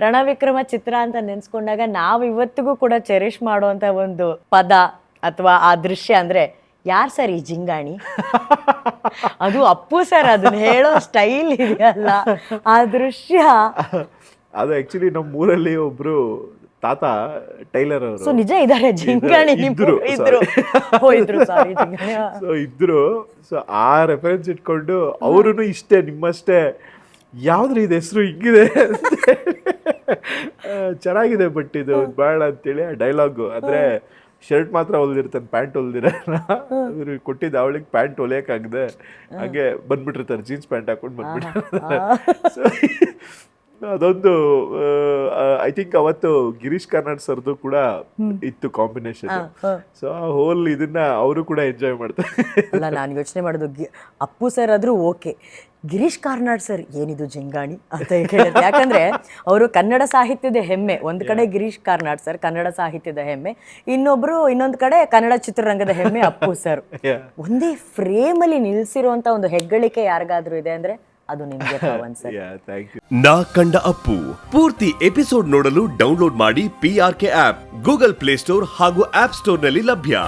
ರಣವಿಕ್ರಮ ಚಿತ್ರ ಅಂತ ನೆನ್ಸ್ಕೊಂಡಾಗ ನಾವು ಇವತ್ತಿಗೂ ಕೂಡ ಚೆರಿಷ್ ಮಾಡುವಂತ ಒಂದು ಪದ ಅಥವಾ ಆ ದೃಶ್ಯ ಅಂದ್ರೆ ಯಾರ್ ಸರ್ ಈ ಜಿಂಗಾಣಿ, ಅದು ಅಪ್ಪು ಸರ್ ಅದನ್ನ ಹೇಳೋ ಸ್ಟೈಲ್ ಇದೆಯಲ್ಲ ಆ ದೃಶ್ಯ. ಅದು ಆಕ್ಚುಲಿ ನಮ್ಮ ಊರಲ್ಲಿ ಒಬ್ರು ತಾತ ಟೈಲರ್ ಅವರು. ಸೊ ನಿಜ ಇದಾರೆ ಜಿಂಗಾಣಿ ಇದ್ರು ಜಿಂಗಾಣಿ ಸೊ ಇದ್ರು. ಸೊ ಆ ರೆಫರೆನ್ಸ್ ಇಟ್ಕೊಂಡು ಅವರು ಇಷ್ಟೇ ನಿಮ್ಮಷ್ಟೇ ಯಾವ್ದ್ರಿ ಇದು ಹೆಸರು ಹಿಂಗಿದೆ ಚೆನ್ನಾಗಿದೆ ಬಟ್ ಇದು ಬೇಡ ಅಂತೇಳಿ ಆ ಡೈಲಾಗು. ಅಂದ್ರೆ ಶರ್ಟ್ ಮಾತ್ರ ಹೊಲ್ದಿರ್ತಾನೆ, ಪ್ಯಾಂಟ್ ಹೊಲ್ದಿರ ಕೊಟ್ಟಿದ್ದ ಅವಳಿಗೆ ಪ್ಯಾಂಟ್ ಹೊಲಿಯಕ್ಕಾಗದೆ ಹಾಗೆ ಬಂದ್ಬಿಟ್ಟಿರ್ತಾರೆ, ಜೀನ್ಸ್ ಪ್ಯಾಂಟ್ ಹಾಕೊಂಡು ಬಂದ್ಬಿಟ್ಟಿರ್ತಾರೆ. ಸೊ ಅದೊಂದು ಐ ಥಿಂಕ್ ಅವತ್ತು ಗಿರೀಶ್ ಕಾರ್ನಾಡ್ ಸರ್ದು ಕೂಡ ಇತ್ತು ಕಾಂಬಿನೇಷನ್. ಸೊ ಆ ಹೋಲ್ ಇದನ್ನ ಅವರು ಕೂಡ ಎಂಜಾಯ್ ಮಾಡ್ತಾರೆ. ಅಲ್ಲ ನಾನು ಯೋಚನೆ ಮಾಡೋದು ಅಪ್ಪು ಸರ್ ಆದ್ರೂ ಓಕೆ, ಗಿರೀಶ್ ಕಾರ್ನಾಡ್ ಸರ್ ಏನಿದು ಜಿಂಗಾಣಿ ಅಂತ ಕೇಳಿದೆ. ಯಾಕಂದ್ರೆ ಅವರು ಕನ್ನಡ ಸಾಹಿತ್ಯದ ಹೆಮ್ಮೆ. ಒಂದ್ ಕಡೆ ಗಿರೀಶ್ ಕಾರ್ನಾಡ್ ಸರ್ ಕನ್ನಡ ಸಾಹಿತ್ಯದ ಹೆಮ್ಮೆ, ಇನ್ನೊಂದ್ ಕಡೆ ಕನ್ನಡ ಚಿತ್ರರಂಗದ ಹೆಮ್ಮೆ ಅಪ್ಪು ಸರ್. ಒಂದೇ ಫ್ರೇಮ್ ಅಲ್ಲಿ ನಿಲ್ಸಿರುವಂತ ಒಂದು ಹೆಗ್ಗಳಿಕೆ ಯಾರಿಗಾದ್ರೂ ಇದೆ ಅಂದ್ರೆ ಅದು ನಿಮ್ಗೆ ಪವನ್ ಸರ್. ನಾ ಕಂಡ ಅಪ್ಪು ಪೂರ್ತಿ ಎಪಿಸೋಡ್ ನೋಡಲು ಡೌನ್ಲೋಡ್ ಮಾಡಿ PRK ಆಪ್, ಗೂಗಲ್ ಪ್ಲೇಸ್ಟೋರ್ ಹಾಗೂ ಆಪ್ ಸ್ಟೋರ್ ನಲ್ಲಿ ಲಭ್ಯ.